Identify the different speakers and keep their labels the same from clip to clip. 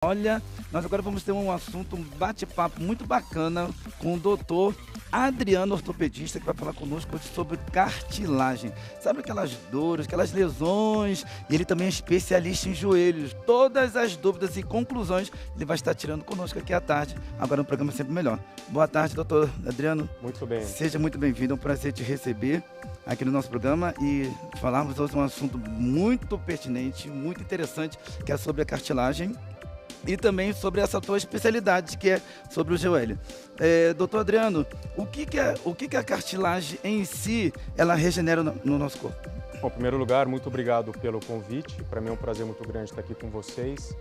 Speaker 1: Olha, nós agora vamos ter um assunto, um bate-papo muito bacana com o doutor Adriano, ortopedista, que vai falar conosco hoje sobre cartilagem. Sabe aquelas dores, aquelas lesões? E ele também é especialista em joelhos. Todas as dúvidas e conclusões ele vai estar tirando conosco aqui à tarde. Agora um programa sempre melhor. Boa tarde, doutor Adriano.
Speaker 2: Muito bem.
Speaker 1: Seja muito bem-vindo, é um prazer te receber aqui no nosso programa e falarmos hoje um assunto muito pertinente, muito interessante, que é sobre a cartilagem. E também sobre essa tua especialidade, que é sobre o joelho. Doutor Adriano, o que a cartilagem em si, ela regenera no nosso corpo?
Speaker 2: Bom, em primeiro lugar, muito obrigado pelo convite. Para mim é um prazer muito grande estar aqui com vocês.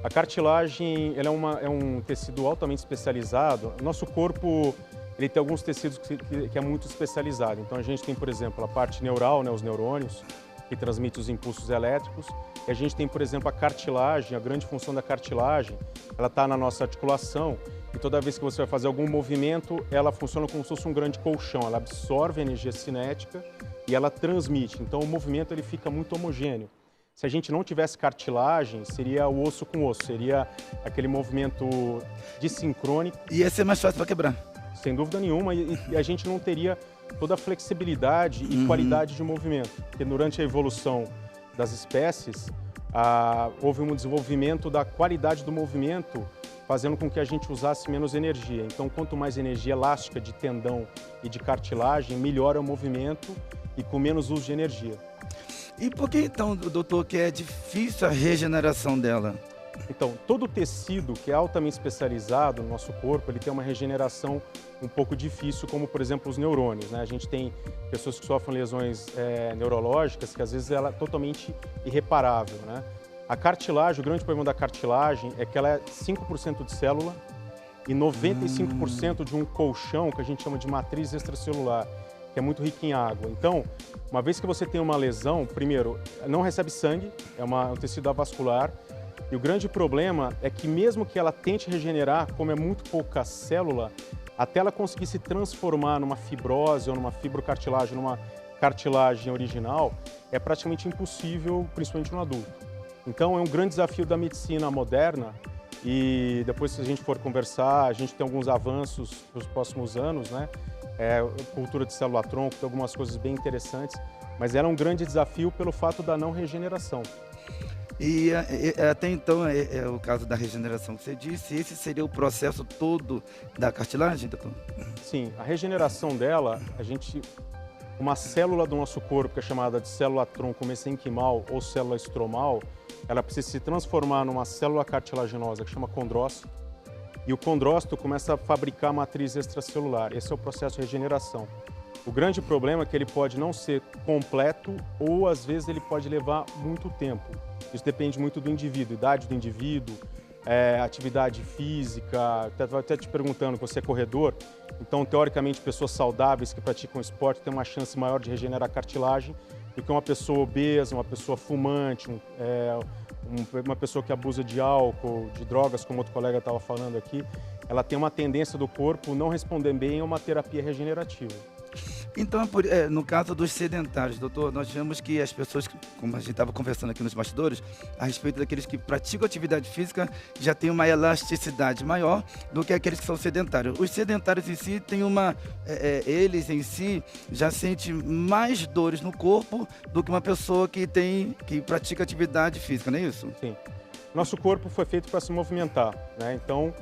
Speaker 2: A cartilagem ela é um tecido altamente especializado. Nosso corpo ele tem alguns tecidos que é muito especializado. Então a gente tem, por exemplo, a parte neural, né, os neurônios, que transmite os impulsos elétricos. E a gente tem, por exemplo, a cartilagem, a grande função da cartilagem, ela está na nossa articulação e toda vez que você vai fazer algum movimento, ela funciona como se fosse um grande colchão, ela absorve a energia cinética e ela transmite. Então o movimento ele fica muito homogêneo. Se a gente não tivesse cartilagem, seria o osso com osso, seria aquele movimento dissincrônico.
Speaker 1: E ia ser mais fácil para quebrar.
Speaker 2: Sem dúvida nenhuma, e a gente não teria toda a flexibilidade e qualidade de movimento. Porque durante a evolução das espécies, houve um desenvolvimento da qualidade do movimento, fazendo com que a gente usasse menos energia. Então, quanto mais energia elástica de tendão e de cartilagem, melhor é o movimento e com menos uso de energia.
Speaker 1: E por que então, doutor, que é difícil a regeneração dela?
Speaker 2: Então, todo tecido que é altamente especializado no nosso corpo, ele tem uma regeneração um pouco difícil, como, por exemplo, os neurônios, né? A gente tem pessoas que sofrem lesões neurológicas que, às vezes, ela é totalmente irreparável, né? A cartilagem, o grande problema da cartilagem é que ela é 5% de célula e 95% de um colchão que a gente chama de matriz extracelular, que é muito rica em água. Então, uma vez que você tem uma lesão, primeiro, não recebe sangue, é um tecido avascular. E o grande problema é que mesmo que ela tente regenerar, como é muito pouca célula, até ela conseguir se transformar numa fibrose ou numa fibrocartilagem, numa cartilagem original, é praticamente impossível, principalmente no adulto. Então é um grande desafio da medicina moderna e depois se a gente for conversar, a gente tem alguns avanços nos próximos anos, né? Cultura de célula-tronco, tem algumas coisas bem interessantes, mas era um grande desafio pelo fato da não regeneração.
Speaker 1: E até então, é o caso da regeneração que você disse, esse seria o processo todo da cartilagem, doutor?
Speaker 2: Sim, a regeneração dela, uma célula do nosso corpo, que é chamada de célula-tronco mesenquimal ou célula estromal, ela precisa se transformar numa célula cartilaginosa que chama condrócito, e o condrócito começa a fabricar matriz extracelular. Esse é o processo de regeneração. O grande problema é que ele pode não ser completo ou, às vezes, ele pode levar muito tempo. Isso depende muito do indivíduo, idade do indivíduo, atividade física. Até te perguntando, você é corredor, então, teoricamente, pessoas saudáveis que praticam esporte têm uma chance maior de regenerar cartilagem do que uma pessoa obesa, uma pessoa fumante, uma pessoa que abusa de álcool, de drogas, como outro colega estava falando aqui. Ela tem uma tendência do corpo não responder bem a uma terapia regenerativa.
Speaker 1: Então, no caso dos sedentários, doutor, nós vemos que as pessoas, como a gente estava conversando aqui nos bastidores, a respeito daqueles que praticam atividade física, já tem uma elasticidade maior do que aqueles que são sedentários. Os sedentários em si têm eles em si já sentem mais dores no corpo do que uma pessoa que pratica atividade física, não é isso?
Speaker 2: Sim. Nosso corpo foi feito para se movimentar, né? Então,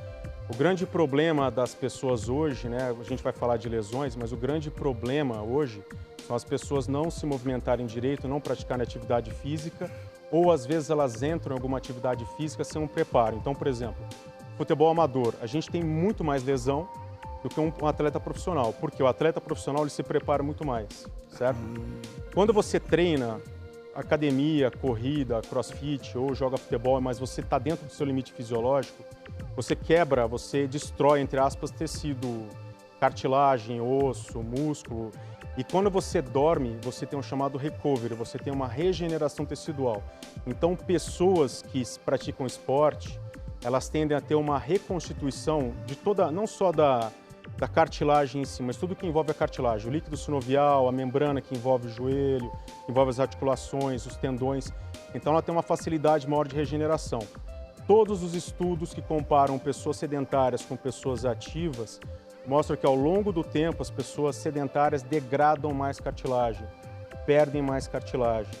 Speaker 2: o grande problema das pessoas hoje, né, a gente vai falar de lesões, mas o grande problema hoje são as pessoas não se movimentarem direito, não praticarem atividade física, ou às vezes elas entram em alguma atividade física sem um preparo. Então, por exemplo, futebol amador, a gente tem muito mais lesão do que um atleta profissional, porque o atleta profissional ele se prepara muito mais, certo? Quando você treina academia, corrida, crossfit ou joga futebol, mas você está dentro do seu limite fisiológico, você quebra, você destrói, entre aspas, tecido, cartilagem, osso, músculo. E quando você dorme, você tem um chamado recovery, você tem uma regeneração tecidual. Então, pessoas que praticam esporte, elas tendem a ter uma reconstituição de toda, não só da cartilagem em si, mas tudo que envolve a cartilagem, o líquido sinovial, a membrana que envolve o joelho, que envolve as articulações, os tendões. Então, ela tem uma facilidade maior de regeneração. todos os estudos que comparam pessoas sedentárias com pessoas ativas mostram que ao longo do tempo as pessoas sedentárias degradam mais cartilagem, perdem mais cartilagem.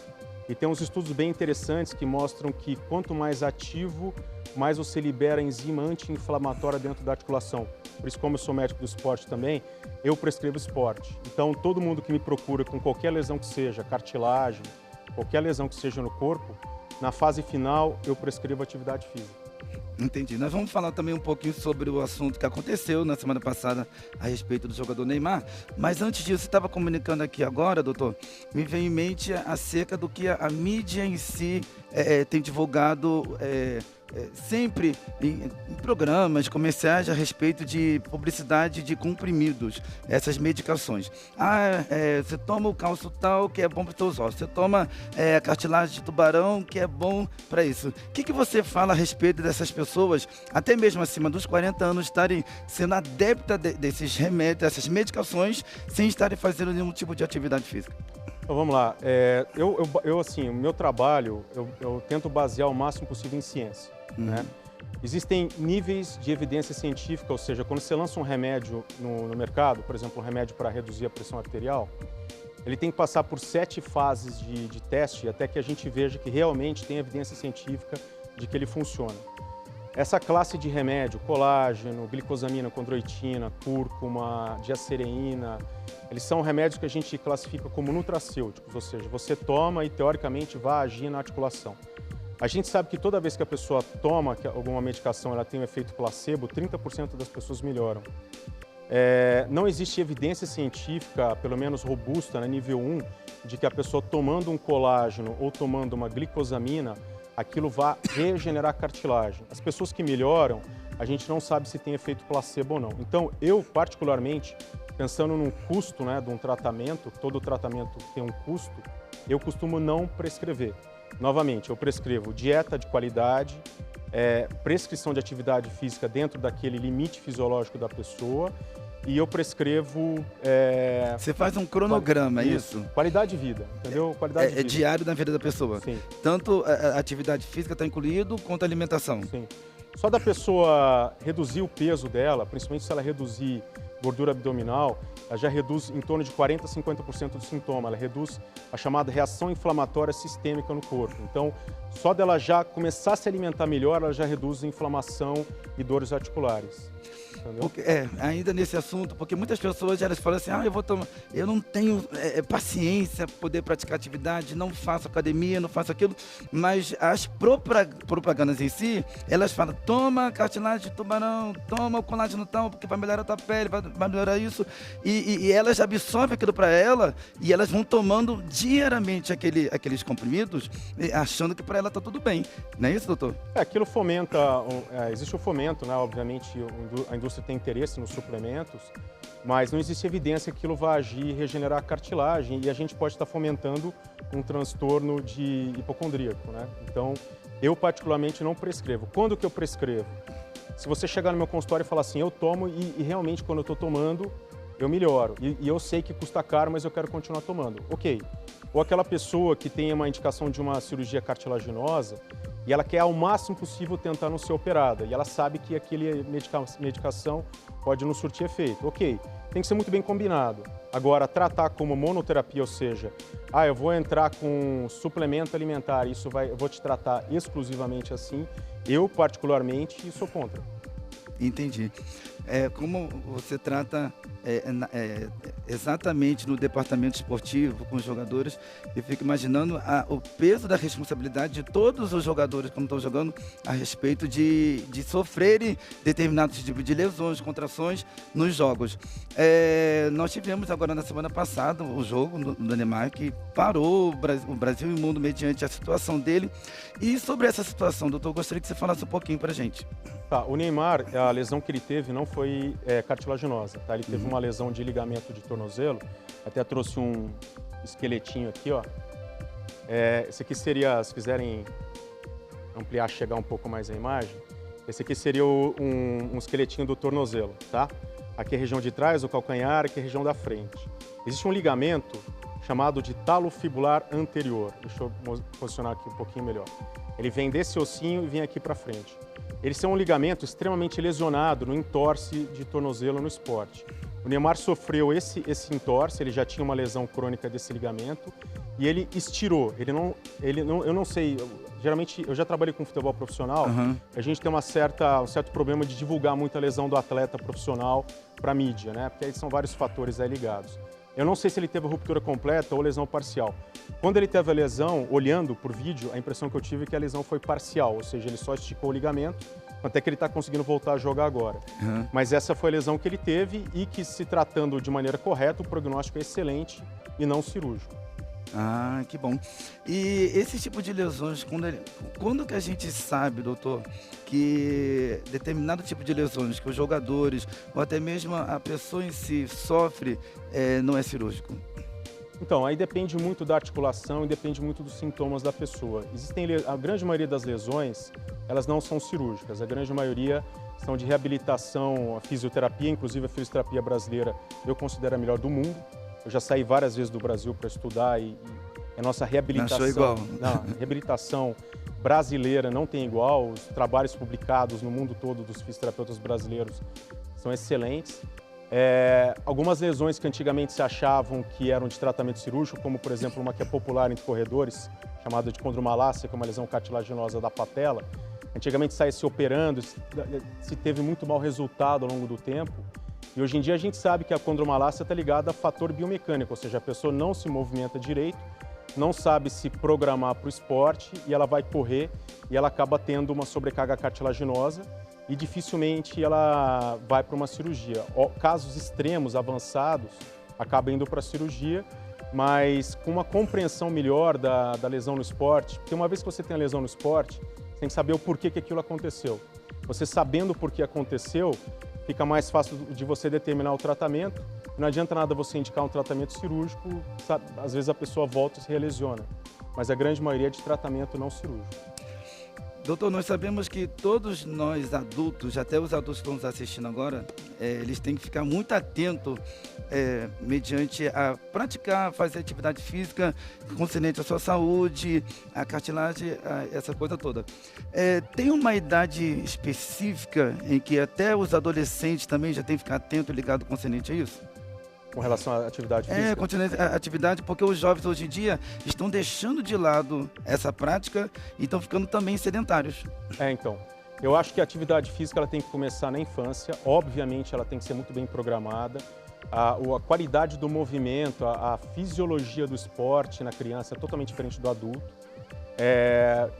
Speaker 2: E tem uns estudos bem interessantes que mostram que quanto mais ativo, mais você libera enzima anti-inflamatória dentro da articulação. Por isso, como eu sou médico do esporte também, eu prescrevo esporte. Então, todo mundo que me procura com qualquer lesão que seja, cartilagem, qualquer lesão que seja no corpo, na fase final eu prescrevo atividade física.
Speaker 1: Entendi. Nós vamos falar também um pouquinho sobre o assunto que aconteceu na semana passada a respeito do jogador Neymar. Mas antes disso, você estava comunicando aqui agora, doutor, me vem em mente acerca do que a mídia em si tem divulgado sempre em programas comerciais a respeito de publicidade de comprimidos, essas medicações. Você toma o cálcio tal que é bom para os seus ossos, você toma cartilagem de tubarão que é bom para isso. O que você fala a respeito dessas pessoas, até mesmo acima dos 40 anos, estarem sendo adeptas desses remédios, dessas medicações, sem estarem fazendo nenhum tipo de atividade física?
Speaker 2: Então, vamos lá. Assim, o meu trabalho, eu tento basear o máximo possível em ciência. Né? Existem níveis de evidência científica, ou seja, quando você lança um remédio no mercado, por exemplo, um remédio para reduzir a pressão arterial, ele tem que passar por 7 fases de teste até que a gente veja que realmente tem evidência científica de que ele funciona. Essa classe de remédio, colágeno, glicosamina, condroitina, cúrcuma, diacereína, eles são remédios que a gente classifica como nutracêuticos, ou seja, você toma e teoricamente vai agir na articulação. A gente sabe que toda vez que a pessoa toma alguma medicação, ela tem um efeito placebo, 30% das pessoas melhoram. Não existe evidência científica, pelo menos robusta, nível 1, de que a pessoa tomando um colágeno ou tomando uma glicosamina, aquilo vai regenerar cartilagem. As pessoas que melhoram, a gente não sabe se tem efeito placebo ou não. Então, eu, particularmente, pensando no custo de um tratamento, todo tratamento tem um custo, eu costumo não prescrever. Novamente, eu prescrevo dieta de qualidade, prescrição de atividade física dentro daquele limite fisiológico da pessoa e eu prescrevo...
Speaker 1: Você faz um cronograma, é isso?
Speaker 2: Qualidade de vida, entendeu? Qualidade de vida.
Speaker 1: É diário na vida da pessoa.
Speaker 2: Sim.
Speaker 1: Tanto a atividade física está incluído, quanto a alimentação.
Speaker 2: Sim. Só da pessoa reduzir o peso dela, principalmente se ela reduzir gordura abdominal, ela já reduz em torno de 40% a 50% do sintoma. Ela reduz a chamada reação inflamatória sistêmica no corpo. Então, só dela já começar a se alimentar melhor, ela já reduz a inflamação e dores articulares.
Speaker 1: Porque, ainda nesse assunto, porque muitas pessoas elas falam assim, eu não tenho paciência para poder praticar atividade, não faço academia, não faço aquilo, mas as propagandas em si, elas falam, toma cartilagem de tubarão, toma o colágeno tal, porque vai melhorar a tua pele, vai melhorar isso, e elas absorvem aquilo para ela, e elas vão tomando diariamente aqueles comprimidos, achando que para ela está tudo bem, não é isso, doutor?
Speaker 2: Aquilo fomenta, existe o fomento, né? Obviamente a indústria tem interesse nos suplementos, mas não existe evidência que aquilo vai agir e regenerar a cartilagem e a gente pode estar fomentando um transtorno de hipocondríaco, né? Então, eu particularmente não prescrevo. Quando que eu prescrevo? Se você chegar no meu consultório e falar assim, eu tomo e realmente quando eu estou tomando, eu melhoro. E eu sei que custa caro, mas eu quero continuar tomando. Ok. Ou aquela pessoa que tem uma indicação de uma cirurgia cartilaginosa e ela quer ao máximo possível tentar não ser operada. E ela sabe que aquele medicação pode não surtir efeito. Ok. Tem que ser muito bem combinado. Agora, tratar como monoterapia, ou seja, eu vou entrar com suplemento alimentar, eu vou te tratar exclusivamente assim, eu particularmente sou contra.
Speaker 1: Entendi. Como você trata exatamente no departamento esportivo com os jogadores, eu fico imaginando o peso da responsabilidade de todos os jogadores quando estão jogando a respeito de sofrerem determinados tipos de lesões, contrações nos jogos. Nós tivemos agora na semana passada o jogo do Neymar que parou o Brasil e o mundo mediante a situação dele. E sobre essa situação, doutor, eu gostaria que você falasse um pouquinho para a gente.
Speaker 2: Tá, o Neymar, a lesão que ele teve não foi cartilaginosa, tá? Ele teve uma lesão de ligamento de tornozelo, até trouxe um esqueletinho aqui, ó. Esse aqui seria, se quiserem ampliar, chegar um pouco mais a imagem, esse aqui seria um esqueletinho do tornozelo, tá? Aqui é a região de trás, o calcanhar, aqui é a região da frente. Existe um ligamento chamado de talo fibular anterior. Deixa eu posicionar aqui um pouquinho melhor. Ele vem desse ossinho e vem aqui para frente. Eles são um ligamento extremamente lesionado no entorse de tornozelo no esporte. O Neymar sofreu esse entorse, ele já tinha uma lesão crônica desse ligamento e ele estirou. Eu não sei, geralmente eu já trabalhei com futebol profissional, a gente tem um certo problema de divulgar muita lesão do atleta profissional para a mídia, né? Porque aí são vários fatores aí ligados. Eu não sei se ele teve a ruptura completa ou lesão parcial. Quando ele teve a lesão, olhando por vídeo, a impressão que eu tive é que a lesão foi parcial, ou seja, ele só esticou o ligamento, até que ele está conseguindo voltar a jogar agora. Mas essa foi a lesão que ele teve e que, se tratando de maneira correta, o prognóstico é excelente e não cirúrgico.
Speaker 1: Ah, que bom. E esse tipo de lesões, quando que a gente sabe, doutor, que determinado tipo de lesões que os jogadores ou até mesmo a pessoa em si sofre, não é cirúrgico?
Speaker 2: Então, aí depende muito da articulação e depende muito dos sintomas da pessoa. A grande maioria das lesões, elas não são cirúrgicas. A grande maioria são de reabilitação, a fisioterapia, inclusive a fisioterapia brasileira, eu considero a melhor do mundo. Eu já saí várias vezes do Brasil para estudar e a nossa reabilitação...
Speaker 1: Não achou igual?
Speaker 2: Não, a reabilitação brasileira não tem igual. Os trabalhos publicados no mundo todo dos fisioterapeutas brasileiros são excelentes. Algumas lesões que antigamente se achavam que eram de tratamento cirúrgico, como por exemplo uma que é popular entre corredores, chamada de condromalácia, que é uma lesão cartilaginosa da patela, antigamente saía se operando, se teve muito mau resultado ao longo do tempo, e hoje em dia a gente sabe que a condromalácia está ligada a fator biomecânico, ou seja, a pessoa não se movimenta direito, não sabe se programar para o esporte e ela vai correr e ela acaba tendo uma sobrecarga cartilaginosa e dificilmente ela vai para uma cirurgia. Casos extremos, avançados, acabam indo para a cirurgia, mas com uma compreensão melhor da lesão no esporte, porque uma vez que você tem a lesão no esporte, você tem que saber o porquê que aquilo aconteceu. Você sabendo o porquê aconteceu, fica mais fácil de você determinar o tratamento. Não adianta nada você indicar um tratamento cirúrgico, sabe? Às vezes a pessoa volta e se relesiona, mas a grande maioria é de tratamento não cirúrgico.
Speaker 1: Doutor, nós sabemos que todos nós adultos, até os adultos que estão nos assistindo agora, eles têm que ficar muito atentos mediante a praticar, fazer atividade física concernente à sua saúde, a cartilagem, essa coisa toda. Tem uma idade específica em que até os adolescentes também já têm que ficar atento e ligado concernente a isso?
Speaker 2: Com relação à atividade física?
Speaker 1: Continue a atividade, porque os jovens hoje em dia estão deixando de lado essa prática e estão ficando também sedentários.
Speaker 2: Então, eu acho que a atividade física ela tem que começar na infância, obviamente ela tem que ser muito bem programada, a qualidade do movimento, a fisiologia do esporte na criança é totalmente diferente do adulto.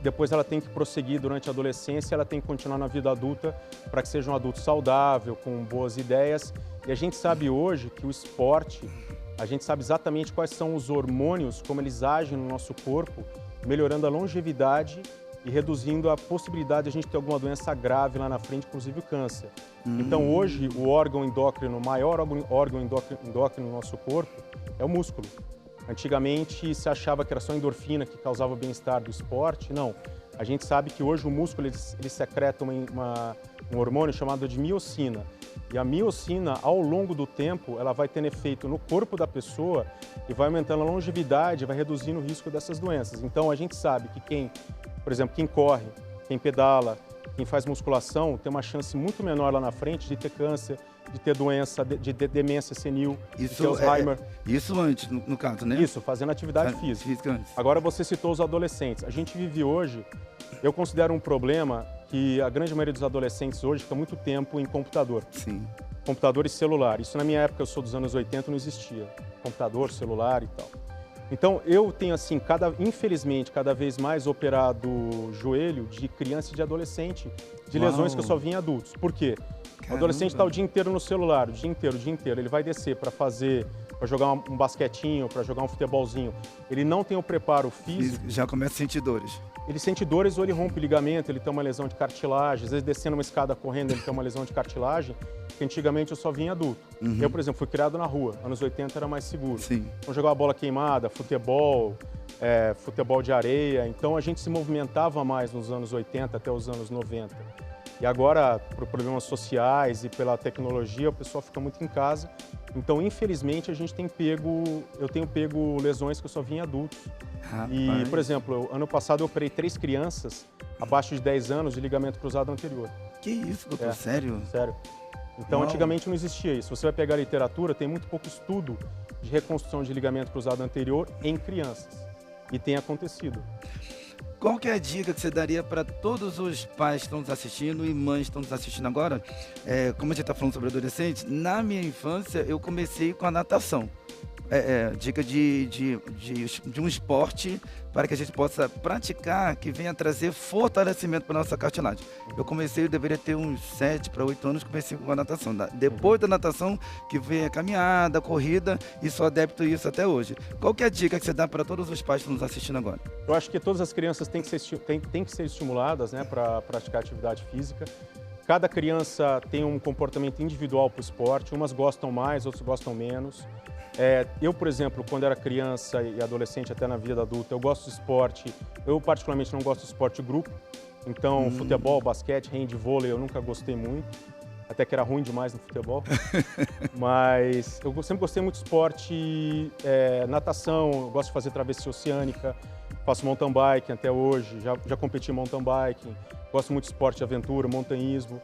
Speaker 2: Depois ela tem que prosseguir durante a adolescência, ela tem que continuar na vida adulta para que seja um adulto saudável, com boas ideias. E a gente sabe hoje que o esporte, a gente sabe exatamente quais são os hormônios, como eles agem no nosso corpo, melhorando a longevidade e reduzindo a possibilidade de a gente ter alguma doença grave lá na frente, inclusive o câncer. Então hoje o órgão endócrino, o maior órgão endócrino no nosso corpo é o músculo. Antigamente se achava que era só endorfina que causava o bem-estar do esporte. Não, a gente sabe que hoje o músculo ele secreta um hormônio chamado de miocina. E a miocina, ao longo do tempo, ela vai tendo efeito no corpo da pessoa e vai aumentando a longevidade, vai reduzindo o risco dessas doenças. Então a gente sabe que por exemplo, quem corre, quem pedala, quem faz musculação, tem uma chance muito menor lá na frente de ter câncer, de ter doença, de ter demência senil, de ter Alzheimer.
Speaker 1: Isso antes, no caso, né?
Speaker 2: Isso, fazendo atividade física antes. Agora você citou os adolescentes. A gente vive hoje, eu considero um problema que a grande maioria dos adolescentes hoje fica muito tempo em computador.
Speaker 1: Sim.
Speaker 2: Computador e celular. Isso na minha época, eu sou dos anos 80, não existia. Computador, celular e tal. Então, eu tenho, assim, infelizmente, cada vez mais operado joelho de criança e de adolescente, de lesões que eu só vi em adultos. Por quê? Caramba. O adolescente está o dia inteiro no celular, o dia inteiro. Ele vai descer para jogar um basquetinho, para jogar um futebolzinho. Ele não tem o preparo físico.
Speaker 1: Já começa a sentir dores.
Speaker 2: Ele sente dores ou ele rompe o ligamento, ele tem uma lesão de cartilagem. Às vezes, descendo uma escada correndo, ele tem uma lesão de cartilagem, que antigamente eu só vi em adulto. Eu, por exemplo, fui criado na rua. Anos 80 era mais seguro.
Speaker 1: Sim.
Speaker 2: Então, jogava bola queimada, futebol de areia. Então, a gente se movimentava mais nos anos 80 até os anos 90. E agora, por problemas sociais e pela tecnologia, o pessoal fica muito em casa Então, infelizmente, eu tenho pego lesões que eu só vi em adultos.
Speaker 1: Rapaz.
Speaker 2: E, por exemplo, ano passado eu operei 3 crianças abaixo de 10 anos de ligamento cruzado anterior.
Speaker 1: Que isso, doutor? Sério?
Speaker 2: Sério. Então,
Speaker 1: Uau.
Speaker 2: Antigamente não existia isso. Você vai pegar a literatura, tem muito pouco estudo de reconstrução de ligamento cruzado anterior em crianças. E tem acontecido.
Speaker 1: Qual que é a dica que você daria para todos os pais que estão nos assistindo e mães que estão nos assistindo agora? Como a gente está falando sobre adolescentes, na minha infância eu comecei com a natação. Dica de um esporte para que a gente possa praticar, que venha trazer fortalecimento para a nossa cartilagem. Eu deveria ter uns 7 para 8 anos, comecei com a natação. Depois da natação, que vem a caminhada, a corrida, e sou adepto a isso até hoje. Qual que é a dica que você dá para todos os pais que estão nos assistindo agora?
Speaker 2: Eu acho que todas as crianças têm que ser estimuladas, né, para praticar atividade física. Cada criança tem um comportamento individual para o esporte, umas gostam mais, outras gostam menos. Eu, por exemplo, quando era criança e adolescente, até na vida adulta, eu gosto de esporte. Eu, particularmente, não gosto de esporte de grupo. Então, futebol, basquete, hand, vôlei, eu nunca gostei muito. Até que era ruim demais no futebol. Mas eu sempre gostei muito de esporte, natação, eu gosto de fazer travessia oceânica, faço mountain bike até hoje, já competi em mountain biking, gosto muito de esporte de aventura, montanhismo.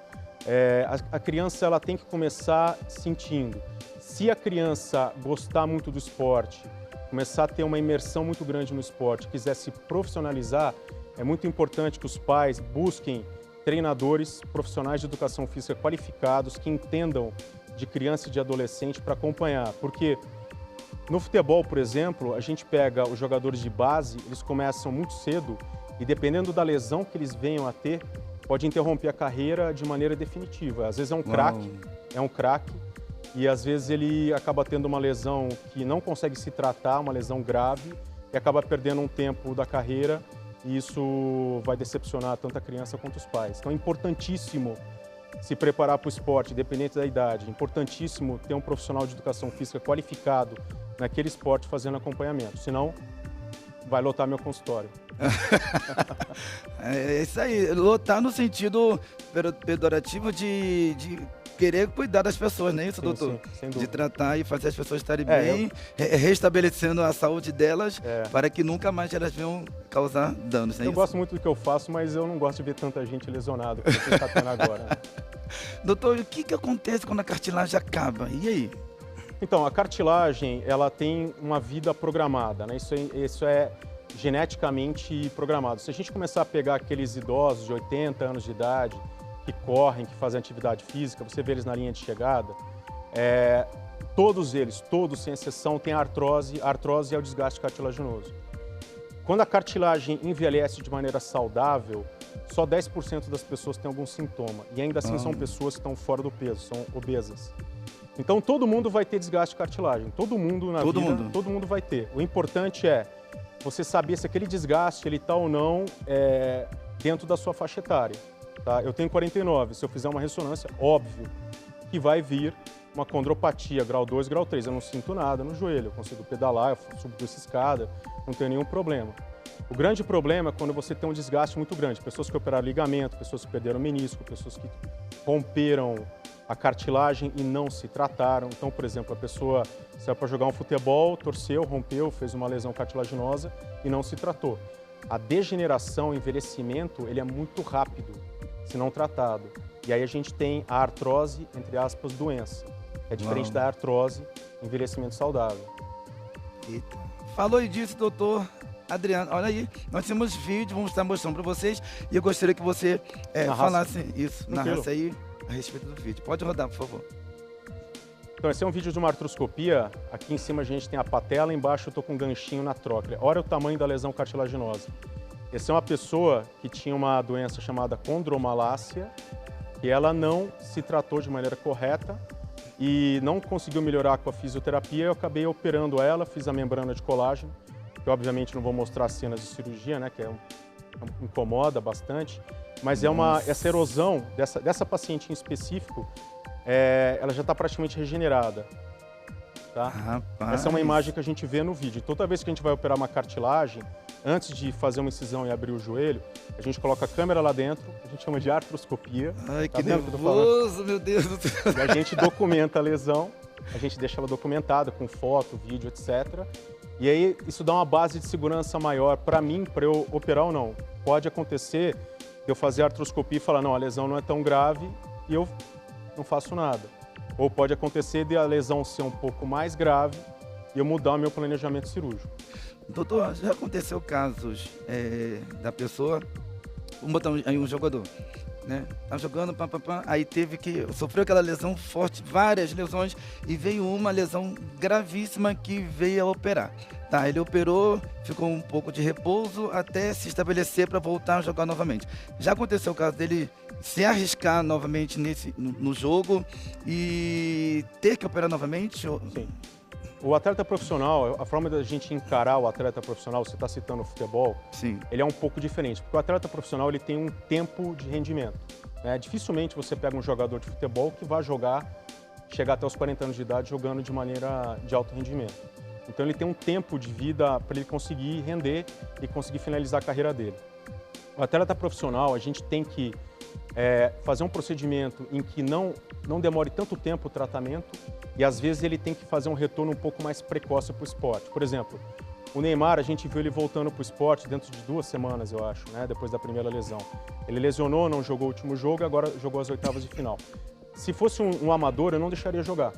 Speaker 2: A criança ela tem que começar sentindo. Se a criança gostar muito do esporte, começar a ter uma imersão muito grande no esporte, quiser se profissionalizar, é muito importante que os pais busquem treinadores profissionais de educação física qualificados que entendam de criança e de adolescente para acompanhar. Porque no futebol, por exemplo, a gente pega os jogadores de base, eles começam muito cedo e dependendo da lesão que eles venham a ter, pode interromper a carreira de maneira definitiva. Às vezes é um craque, e às vezes ele acaba tendo uma lesão que não consegue se tratar, uma lesão grave, e acaba perdendo um tempo da carreira, e isso vai decepcionar tanto a criança quanto os pais. Então é importantíssimo se preparar para o esporte, independente da idade. É importantíssimo ter um profissional de educação física qualificado naquele esporte fazendo acompanhamento, senão vai lotar meu consultório.
Speaker 1: É isso aí, lotar no sentido pejorativo de querer cuidar das pessoas, não é isso, doutor?
Speaker 2: Sim, sem dúvida.
Speaker 1: De tratar e fazer as pessoas estarem bem, restabelecendo a saúde delas, para que nunca mais elas venham causar danos, não é
Speaker 2: Eu
Speaker 1: isso?
Speaker 2: gosto muito do que eu faço, mas eu não gosto de ver tanta gente lesionada, como você está tendo agora.
Speaker 1: Doutor, o que acontece quando a cartilagem acaba? E aí?
Speaker 2: Então, a cartilagem, ela tem uma vida programada, né? Isso é geneticamente programado. Se a gente começar a pegar aqueles idosos de 80 anos de idade, que correm, que fazem atividade física, você vê eles na linha de chegada, todos eles, sem exceção, têm artrose. A artrose é o desgaste cartilaginoso. Quando a cartilagem envelhece de maneira saudável, só 10% das pessoas têm algum sintoma. E ainda assim são pessoas que estão fora do peso, são obesas. Então todo mundo vai ter desgaste de cartilagem. Todo mundo na vida, todo mundo vai ter. O importante é você saber se aquele desgaste ele está ou não dentro da sua faixa etária. Tá? Eu tenho 49, se eu fizer uma ressonância, óbvio que vai vir uma condropatia grau 2, grau 3. Eu não sinto nada no joelho, eu consigo pedalar, eu subo dessa escada, não tenho nenhum problema. O grande problema é quando você tem um desgaste muito grande. Pessoas que operaram ligamento, pessoas que perderam menisco, pessoas que romperam a cartilagem e não se trataram. Então, por exemplo, a pessoa saiu para jogar um futebol, torceu, rompeu, fez uma lesão cartilaginosa e não se tratou. A degeneração, o envelhecimento, ele é muito rápido, se não tratado. E aí a gente tem a artrose, entre aspas, doença. É diferente da artrose, envelhecimento saudável.
Speaker 1: Eita. Falou disso, doutor Adriano. Olha aí, nós temos vídeo, vamos estar mostrando para vocês. E eu gostaria que você falasse isso, narrasse aí a respeito do vídeo. Pode rodar, por favor.
Speaker 2: Então, esse é um vídeo de uma artroscopia. Aqui em cima a gente tem a patela, embaixo eu estou com um ganchinho na tróclea. Olha o tamanho da lesão cartilaginosa. Essa é uma pessoa que tinha uma doença chamada condromalácia, que ela não se tratou de maneira correta e não conseguiu melhorar com a fisioterapia. Eu acabei operando ela, fiz a membrana de colágeno, que obviamente não vou mostrar cenas de cirurgia, né, que incomoda bastante, mas essa erosão dessa paciente em específico, ela já está praticamente regenerada. Tá?
Speaker 1: Rapaz.
Speaker 2: Essa é uma imagem que a gente vê no vídeo. Toda vez que a gente vai operar uma cartilagem, antes de fazer uma incisão e abrir o joelho, a gente coloca a câmera lá dentro, a gente chama de artroscopia.
Speaker 1: Ai,
Speaker 2: tá
Speaker 1: que nervoso, meu Deus do céu.
Speaker 2: E a gente documenta a lesão a gente deixa ela documentada com foto, vídeo, etc. E aí isso dá uma base de segurança maior para mim, para eu operar ou não. Pode acontecer de eu fazer a artroscopia e falar, não, a lesão não é tão grave e eu não faço nada. Ou pode acontecer de a lesão ser um pouco mais grave e eu mudar o meu planejamento cirúrgico.
Speaker 1: Doutor, já aconteceu casos da pessoa, vamos botar aí um jogador, né? Tá jogando, aí sofreu aquela lesão forte, várias lesões, e veio uma lesão gravíssima que veio a operar. Tá, ele operou, ficou um pouco de repouso até se estabelecer para voltar a jogar novamente. Já aconteceu o caso dele se arriscar novamente no jogo e ter que operar novamente?
Speaker 2: Sim. O atleta profissional, a forma da gente encarar o atleta profissional, você está citando o futebol,
Speaker 1: sim,
Speaker 2: ele é um pouco diferente, porque o atleta profissional ele tem um tempo de rendimento. Né? Dificilmente você pega um jogador de futebol que vai chegar até os 40 anos de idade jogando de maneira de alto rendimento. Então ele tem um tempo de vida para ele conseguir render e conseguir finalizar a carreira dele. O atleta profissional, a gente tem que fazer um procedimento em que não demore tanto tempo o tratamento e às vezes ele tem que fazer um retorno um pouco mais precoce para o esporte. Por exemplo, o Neymar, a gente viu ele voltando para o esporte dentro de 2 semanas, eu acho, né, depois da primeira lesão. Ele lesionou, não jogou o último jogo e agora jogou as oitavas de final. Se fosse um amador, eu não deixaria jogar.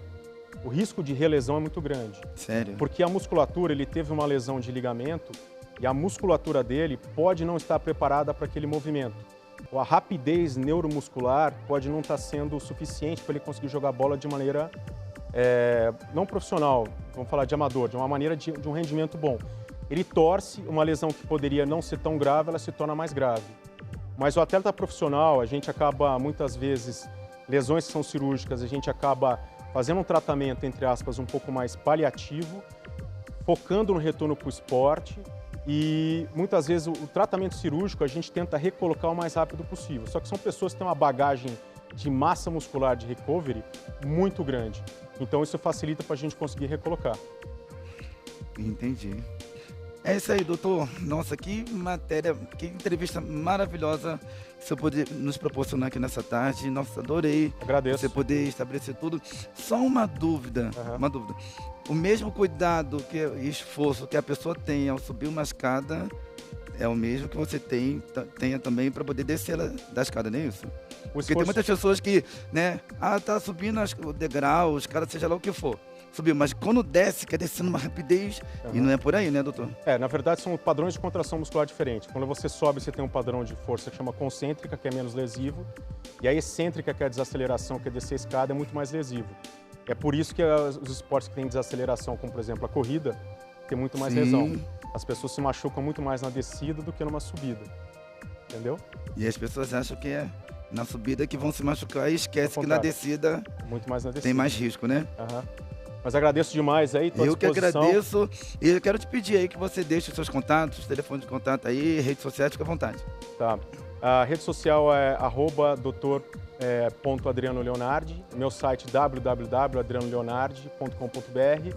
Speaker 2: O risco de relesão é muito grande.
Speaker 1: Sério?
Speaker 2: Porque a musculatura, ele teve uma lesão de ligamento e a musculatura dele pode não estar preparada para aquele movimento. A rapidez neuromuscular pode não estar sendo suficiente para ele conseguir jogar bola de maneira não profissional, vamos falar de amador, de uma maneira de um rendimento bom. Ele torce, uma lesão que poderia não ser tão grave, ela se torna mais grave. Mas o atleta profissional, a gente acaba muitas vezes, lesões que são cirúrgicas, a gente acaba fazendo um tratamento, entre aspas, um pouco mais paliativo, focando no retorno para o esporte e muitas vezes o tratamento cirúrgico a gente tenta recolocar o mais rápido possível. Só que são pessoas que têm uma bagagem de massa muscular de recovery muito grande. Então isso facilita para a gente conseguir recolocar.
Speaker 1: Entendi. É isso aí, doutor. Nossa, que matéria, que entrevista maravilhosa que você poder nos proporcionar aqui nessa tarde. Nossa, adorei.
Speaker 2: Agradeço.
Speaker 1: Você poder estabelecer tudo. Só uma dúvida, uma dúvida. O mesmo cuidado e esforço que a pessoa tem ao subir uma escada é o mesmo que você tenha também para poder descer da escada, não é isso? Porque tem muitas pessoas que, né, tá subindo o degrau, os caras, seja lá o que for. Subiu, mas quando desce, quer descer numa rapidez, e não é por aí, né, doutor?
Speaker 2: Na verdade são padrões de contração muscular diferentes. Quando você sobe, você tem um padrão de força que chama concêntrica, que é menos lesivo, e a excêntrica, que é a desaceleração, que é descer a escada, é muito mais lesivo. É por isso que os esportes que têm desaceleração, como por exemplo a corrida, tem muito mais lesão. As pessoas se machucam muito mais na descida do que numa subida, entendeu?
Speaker 1: E as pessoas acham que é na subida que vão se machucar e esquece que na descida,
Speaker 2: muito mais na descida
Speaker 1: tem mais risco, né?
Speaker 2: Mas agradeço demais aí, tô à disposição.
Speaker 1: Eu que agradeço e eu quero te pedir aí que você deixe os seus contatos, telefone de contato aí, redes sociais, fica à vontade.
Speaker 2: Tá. A rede social é @doutor.adrianoleonardi, meu site www.adrianoleonardi.com.br.